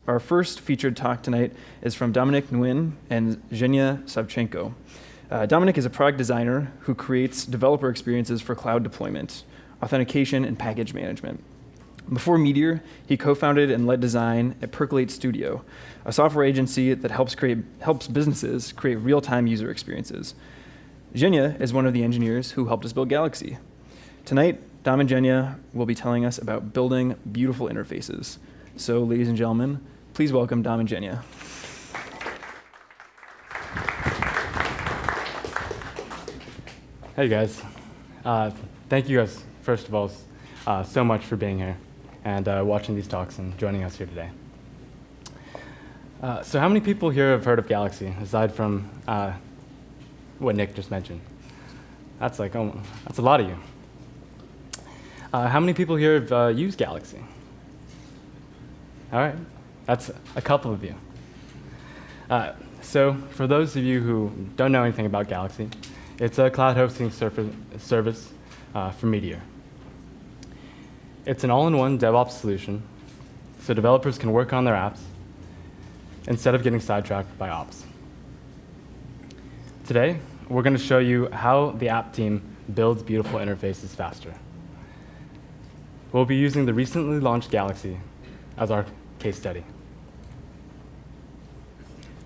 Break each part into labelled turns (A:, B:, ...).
A: Our first featured talk tonight is from Dominic, Nguyen and Zhenya, Savchenko. Dominic is a product designer who creates developer experiences for cloud deployment, authentication, and package management. Before Meteor, he co-founded and led design at Percolate Studio, a software agency that helps businesses create real-time user experiences. Zhenya is one of the engineers who helped us build Galaxy. Tonight, Dom and Zhenya will be telling us about building beautiful interfaces. So, ladies and gentlemen, please welcome Dom and Zhenya.
B: Hey guys, thank you guys, first of all, so much for being here and watching these talks and joining us here today. So how many people here have heard of Galaxy, aside from what Nick just mentioned? That's like, that's a lot of you. How many people here have used Galaxy? All right, that's a couple of you. So for those of you who don't know anything about Galaxy, it's a cloud hosting service for Meteor. It's an all-in-one DevOps solution, so developers can work on their apps instead of getting sidetracked by ops. Today, we're going to show you how the app team builds beautiful interfaces faster. We'll be using the recently launched Galaxy as our case study.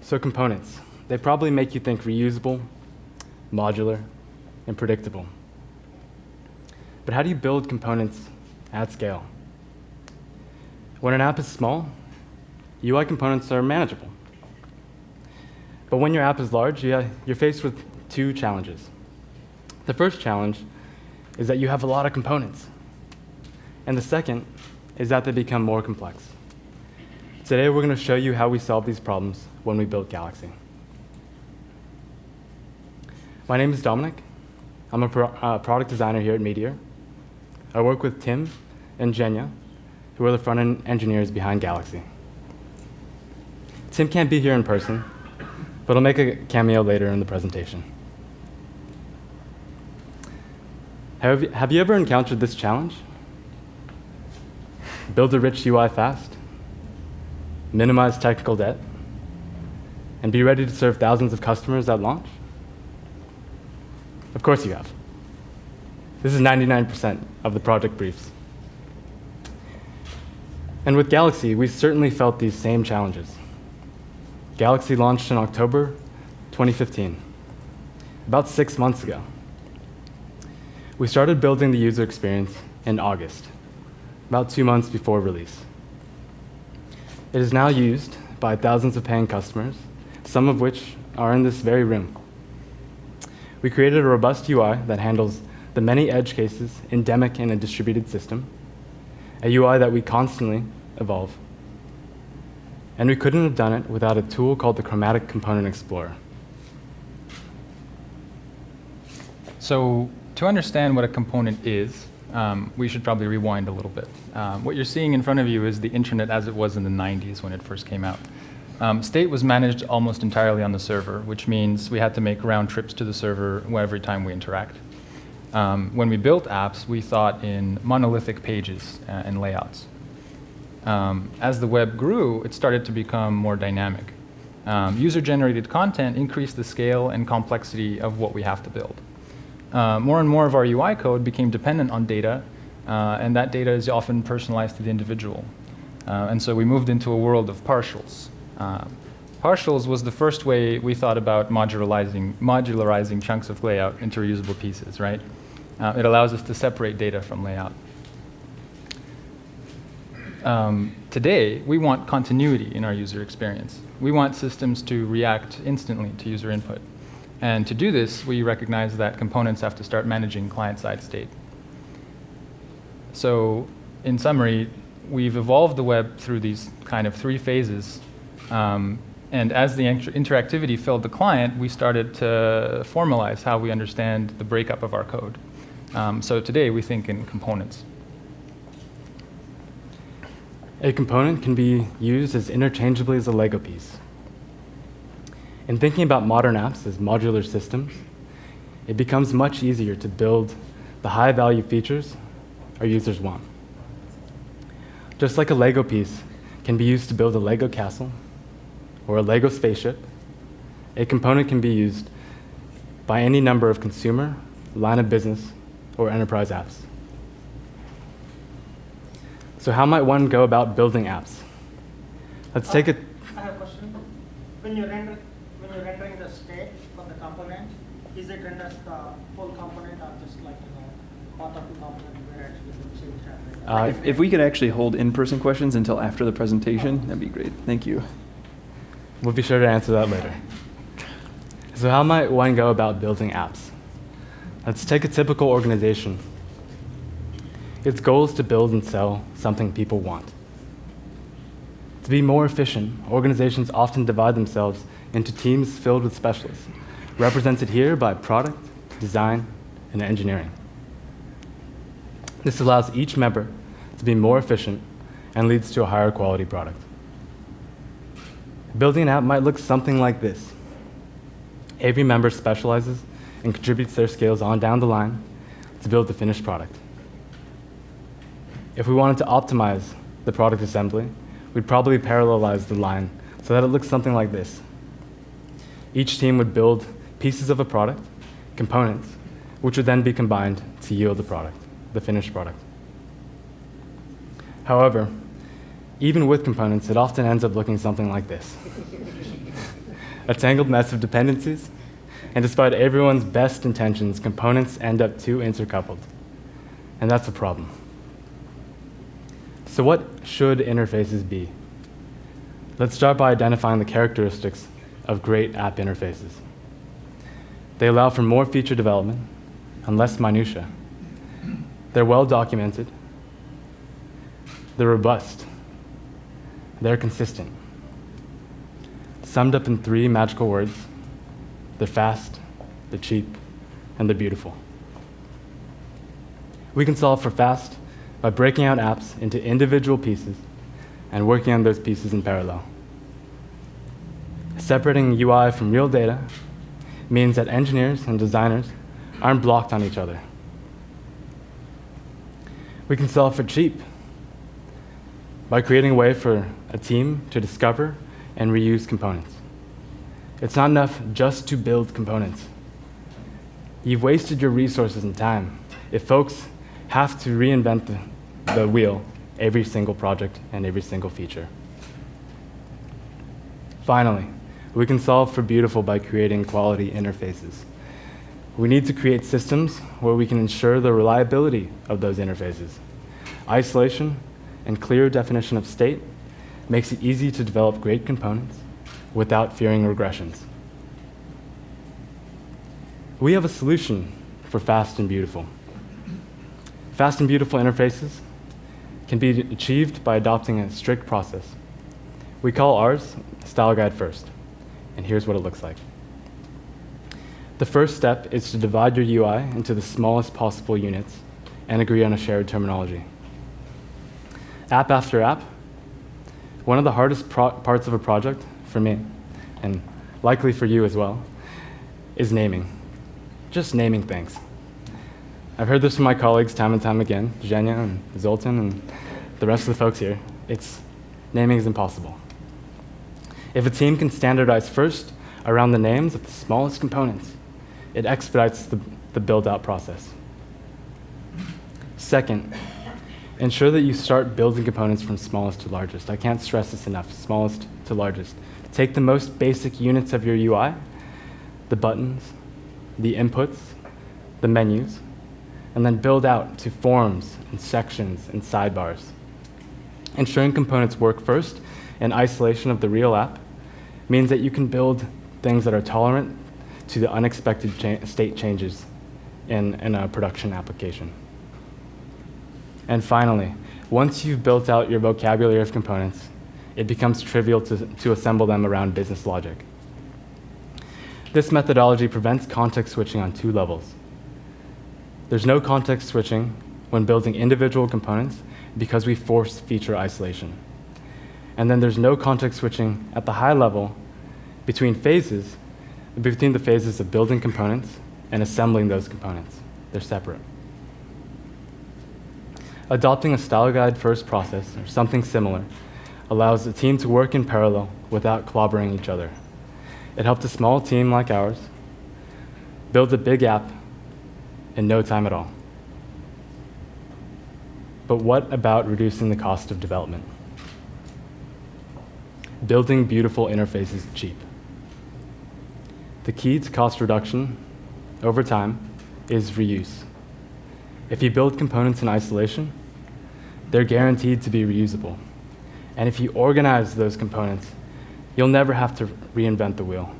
B: So components, they probably make you think reusable, modular, and predictable. But how do you build components at scale? When an app is small, UI components are manageable. But when your app is large, you're faced with two challenges. The first challenge is that you have a lot of components. And the second is that they become more complex. Today, we're going to show you how we solve these problems when we built Galaxy. My name is Dominic. I'm a product designer here at Meteor. I work with Tim and Zhenya, who are the front-end engineers behind Galaxy. Tim can't be here in person, but he'll make a cameo later in the presentation. Have you ever encountered this challenge? Build a rich UI fast, minimize technical debt, and be ready to serve thousands of customers at launch? Of course you have. This is 99% of the project briefs. And with Galaxy, we certainly felt these same challenges. Galaxy launched in October 2015, about 6 months ago. We started building the user experience in August, about 2 months before release. It is now used by thousands of paying customers, some of which are in this very room. We created a robust UI that handles the many edge cases endemic in a distributed system, a UI that we constantly evolve. And we couldn't have done it without a tool called the Chromatic Component Explorer.
C: So to understand what a component is, we should probably rewind a little bit. What you're seeing in front of you is the internet as it was in the 90s when it first came out. State was managed almost entirely on the server, which means we had to make round trips to the server every time we interact. When we built apps, we thought in monolithic pages and layouts. As the web grew, it started to become more dynamic. User-generated content increased the scale and complexity of what we have to build. More and more of our UI code became dependent on data, and that data is often personalized to the individual. And so we moved into a world of partials. Partials was the first way we thought about modularizing chunks of layout into reusable pieces, right? It allows us to separate data from layout. Today, we want continuity in our user experience. We want systems to react instantly to user input. And to do this, we recognize that components have to start managing client-side state. So in summary, we've evolved the web through these kind of three phases. And as the interactivity filled the client, we started to formalize how we understand the breakup of our code. So today, we think in components.
B: A component can be used as interchangeably as a Lego piece. In thinking about modern apps as modular systems, it becomes much easier to build the high-value features our users want. Just like a Lego piece can be used to build a Lego castle or a Lego spaceship. A component can be used by any number of consumer, line of business, or enterprise apps. So how might one go about building apps? Let's take it.
D: I have a question. When you're rendering the state for the component, is it renders the whole component or just like part of the component where actually the change happens?
A: If we could actually hold in-person questions until after the presentation, that'd be great. Thank you.
B: We'll be sure to answer that later. So how might one go about building apps? Let's take a typical organization. Its goal is to build and sell something people want. To be more efficient, organizations often divide themselves into teams filled with specialists, represented here by product, design, and engineering. This allows each member to be more efficient and leads to a higher quality product. Building an app might look something like this. Every member specializes and contributes their skills on down the line to build the finished product. If we wanted to optimize the product assembly, we'd probably parallelize the line so that it looks something like this. Each team would build pieces of a product, components, which would then be combined to yield the product, the finished product. However, even with components, it often ends up looking something like this. A tangled mess of dependencies, and despite everyone's best intentions, components end up too intercoupled, and that's a problem. So what should interfaces be? Let's start by identifying the characteristics of great app interfaces. They allow for more feature development and less minutia. They're well documented. They're robust. They're consistent. Summed up in 3 magical words: they're fast, they're cheap, and they're beautiful. We can solve for fast by breaking out apps into individual pieces and working on those pieces in parallel. Separating UI from real data means that engineers and designers aren't blocked on each other. We can solve for cheap by creating a way for a team to discover and reuse components. It's not enough just to build components. You've wasted your resources and time if folks have to reinvent the wheel every single project and every single feature. Finally, we can solve for beautiful by creating quality interfaces. We need to create systems where we can ensure the reliability of those interfaces. Isolation and clear definition of state makes it easy to develop great components without fearing regressions. We have a solution for fast and beautiful. Fast and beautiful interfaces can be achieved by adopting a strict process. We call ours Style Guide First, and here's what it looks like. The first step is to divide your UI into the smallest possible units and agree on a shared terminology. App after app, one of the hardest parts of a project for me, and likely for you as well, is naming. Just naming things. I've heard this from my colleagues time and time again, Zhenya and Zoltan and the rest of the folks here. Naming is impossible. If a team can standardize first around the names of the smallest components, it expedites the build-out process. Second, ensure that you start building components from smallest to largest. I can't stress this enough, smallest to largest. Take the most basic units of your UI, the buttons, the inputs, the menus, and then build out to forms and sections and sidebars. Ensuring components work first in isolation of the real app means that you can build things that are tolerant to the unexpected state changes in a production application. And finally, once you've built out your vocabulary of components, it becomes trivial to assemble them around business logic. This methodology prevents context switching on 2 levels. There's no context switching when building individual components because we force feature isolation. And then there's no context switching at the high level between the phases of building components and assembling those components. They're separate. Adopting a style guide first process, or something similar, allows a team to work in parallel without clobbering each other. It helped a small team like ours build a big app in no time at all. But what about reducing the cost of development? Building beautiful interfaces is cheap. The key to cost reduction over time is reuse. If you build components in isolation, they're guaranteed to be reusable. And if you organize those components, you'll never have to reinvent the wheel.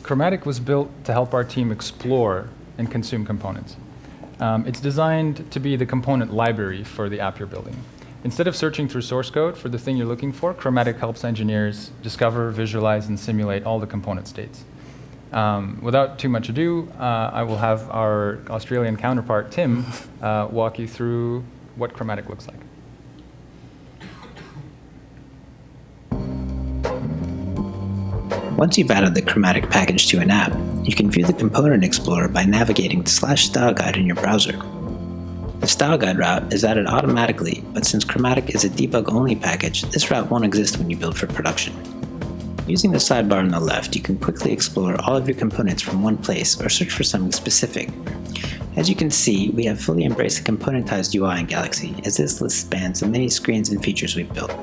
C: Chromatic was built to help our team explore and consume components. It's designed to be the component library for the app you're building. Instead of searching through source code for the thing you're looking for, Chromatic helps engineers discover, visualize, and simulate all the component states. Without too much ado, I will have our Australian counterpart, Tim, walk you through what Chromatic looks like.
E: Once you've added the chromatic package to an app, you can view the Component Explorer by navigating to /style guide in your browser. The style guide route is added automatically, but since chromatic is a debug-only package, this route won't exist when you build for production. Using the sidebar on the left, you can quickly explore all of your components from one place or search for something specific. As you can see, we have fully embraced the componentized UI in Galaxy, as this list spans the many screens and features we've built.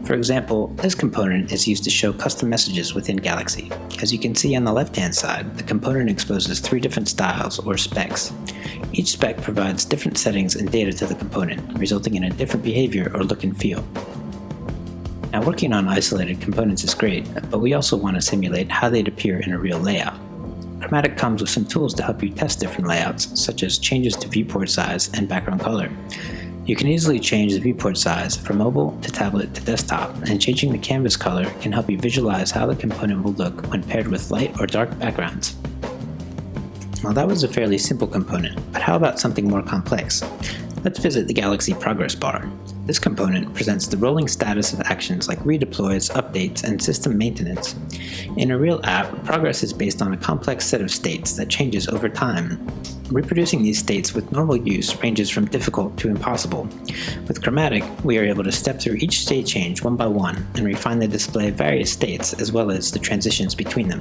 E: For example, this component is used to show custom messages within Galaxy. As you can see on the left-hand side, the component exposes 3 different styles, or specs. Each spec provides different settings and data to the component, resulting in a different behavior or look and feel. Now, working on isolated components is great, but we also want to simulate how they'd appear in a real layout. Chromatic comes with some tools to help you test different layouts, such as changes to viewport size and background color. You can easily change the viewport size from mobile to tablet to desktop, and changing the canvas color can help you visualize how the component will look when paired with light or dark backgrounds. Well, that was a fairly simple component, but how about something more complex? Let's visit the Galaxy progress bar. This component presents the rolling status of actions like redeploys, updates, and system maintenance. In a real app, progress is based on a complex set of states that changes over time. Reproducing these states with normal use ranges from difficult to impossible. With Chromatic, we are able to step through each state change one by one and refine the display of various states as well as the transitions between them.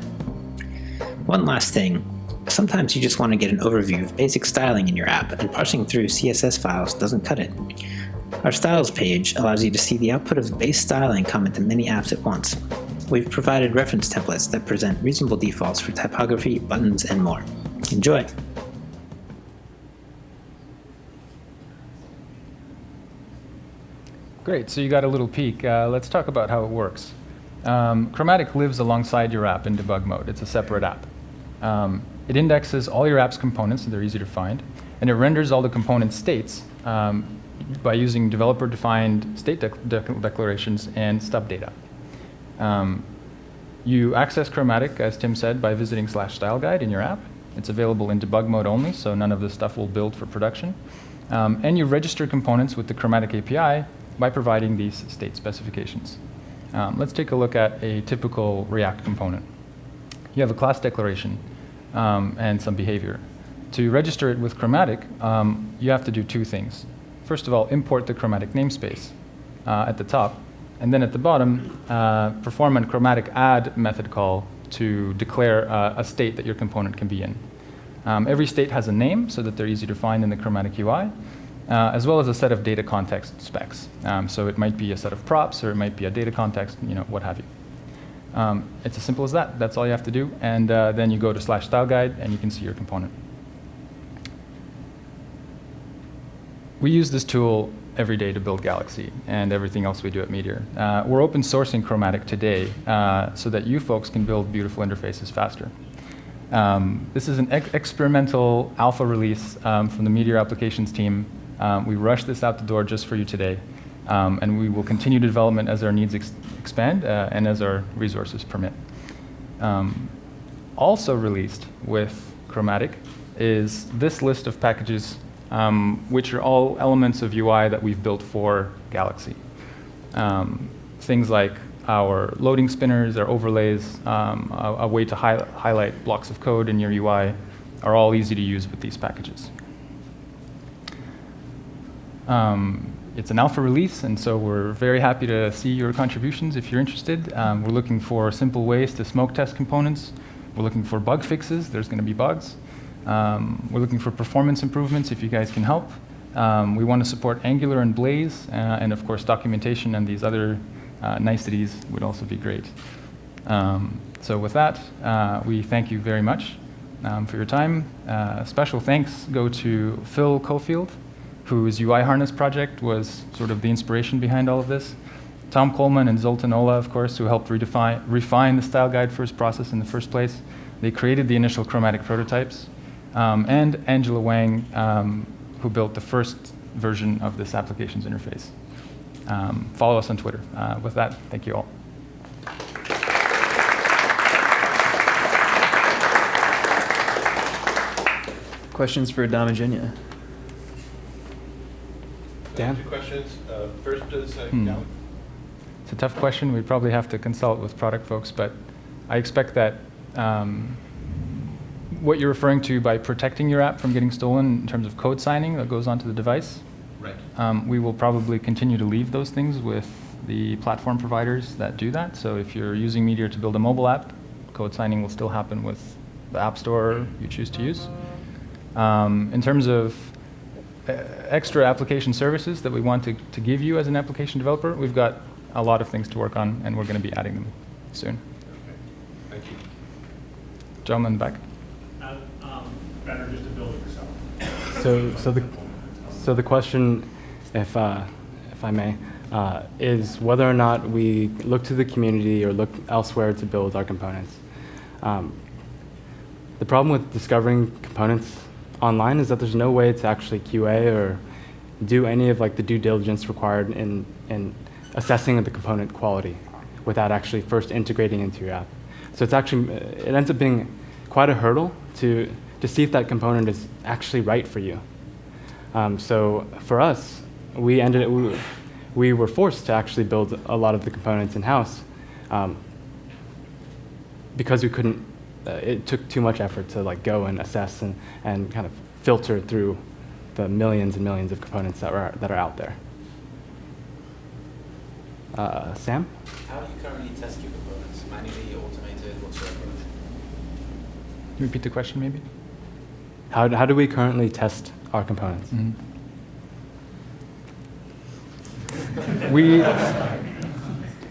E: One last thing. Sometimes you just want to get an overview of basic styling in your app, and parsing through CSS files doesn't cut it. Our Styles page allows you to see the output of base styling common to many apps at once. We've provided reference templates that present reasonable defaults for typography, buttons, and more. Enjoy!
C: Great, so you got a little peek. Let's talk about how it works. Chromatic lives alongside your app in debug mode. It's a separate app. It indexes all your app's components, so they're easy to find, and it renders all the component states by using developer-defined state declarations and stub data. You access Chromatic, as Tim said, by visiting /style guide in your app. It's available in debug mode only, so none of this stuff will build for production. And you register components with the Chromatic API by providing these state specifications. Let's take a look at a typical React component. You have a class declaration and some behavior. To register it with Chromatic, you have to do 2 things. First of all, import the Chromatic namespace at the top, and then at the bottom, perform a Chromatic add method call to declare a state that your component can be in. Every state has a name so that they're easy to find in the Chromatic UI, as well as a set of data context specs. So it might be a set of props, or it might be a data context, what have you. It's as simple as that. That's all you have to do. And then you go to /style guide, and you can see your component. We use this tool every day to build Galaxy and everything else we do at Meteor. We're open sourcing Chromatic today so that you folks can build beautiful interfaces faster. This is an experimental alpha release from the Meteor applications team. We rushed this out the door just for you today. And we will continue development as our needs expand and as our resources permit. Also released with Chromatic is this list of packages, which are all elements of UI that we've built for Galaxy. Things like our loading spinners, our overlays, a way to highlight blocks of code in your UI are all easy to use with these packages. It's an alpha release, and so we're very happy to see your contributions if you're interested. We're looking for simple ways to smoke test components. We're looking for bug fixes. There's going to be bugs. We're looking for performance improvements if you guys can help. We want to support Angular and Blaze, and of course documentation and these other niceties would also be great. So with that, we thank you very much for your time. Special thanks go to Phil Cofield, whose UI Harness project was sort of the inspiration behind all of this. Tom Coleman and Zoltan Ola, of course, who helped refine the style guide first process in the first place. They created the initial chromatic prototypes. And Angela Wang, who built the first version of this applications interface. Follow us on Twitter. With that, thank you all.
A: Questions for Dom and Zhenya?
B: Dan?
F: Two questions. First, does
C: It's a tough question. We'd probably have to consult with product folks, but I expect that what you're referring to by protecting your app from getting stolen in terms of code signing that goes onto the device,
F: right.
C: We will probably continue to leave those things with the platform providers that do that. So if you're using Meteor to build a mobile app, code signing will still happen with the app store you choose to use. In terms of extra application services that we want to give you as an application developer, we've got a lot of things to work on, and we're going to be adding them soon.
F: Okay. Thank you.
C: Gentleman in the back.
G: Better just to build it yourself.
B: So the question, if I may, is whether or not we look to the community or look elsewhere to build our components. The problem with discovering components online is that there's no way to actually QA or do any of like the due diligence required in assessing the component quality without actually first integrating into your app. So it ends up being quite a hurdle to see if that component is actually right for you. So for us, we were forced to actually build a lot of the components in-house because we couldn't, it took too much effort to like go and assess and kind of filter through the millions and millions of components that are out there. Sam?
H: How do you currently test your components? Manually, automated, what's your approach?
C: Can you repeat the question, maybe?
B: How do we currently test our components?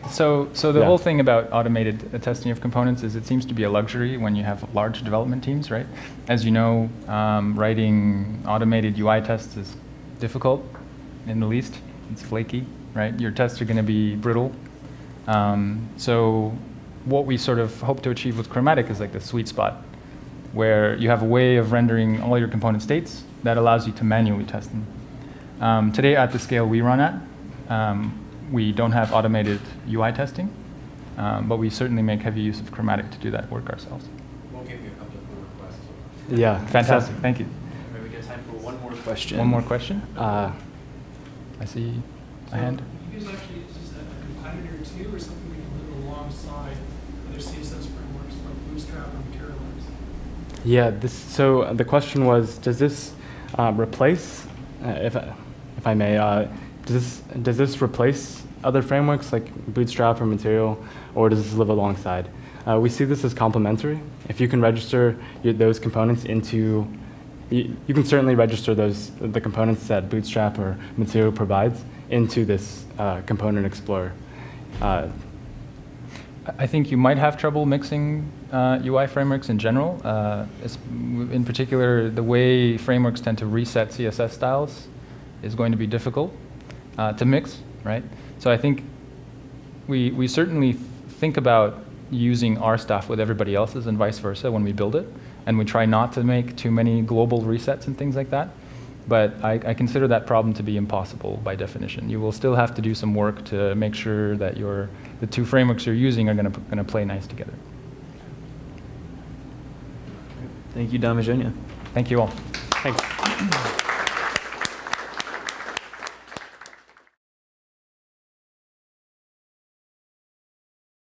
C: So the whole thing about automated testing of components is it seems to be a luxury when you have large development teams, right? As you know, writing automated UI tests is difficult, in the least. It's flaky, right? Your tests are going to be brittle. So what we sort of hope to achieve with Chromatic is like the sweet spot, where you have a way of rendering all your component states that allows you to manually test them. Today, at the scale we run at, we don't have automated UI testing, but we certainly make heavy use of Chromatic to do that work ourselves.
H: We'll give you a couple of pull requests.
B: Yeah,
C: Fantastic, thank you.
H: Maybe we get time for one more
A: Question.
C: One more question? I see a hand.
G: You guys actually use this as a competitor too, or something we can live alongside other CSS frameworks like Bootstrap or Meteor?
B: Yeah, so the question was, does this replace, if I may, does this replace other frameworks like Bootstrap or Material, or does this live alongside? We see this as complementary. If you can register those components into, you can certainly register the components that Bootstrap or Material provides into this component explorer.
C: I think you might have trouble mixing UI frameworks in general. In particular, the way frameworks tend to reset CSS styles is going to be difficult to mix, right? So I think we certainly think about using our stuff with everybody else's and vice versa when we build it, and we try not to make too many global resets and things like that. But I consider that problem to be impossible by definition. You will still have to do some work to make sure that the two frameworks you're using are going to play nice together.
A: Thank you, Dom and Zhenya.
C: Thank you all.
B: Thanks.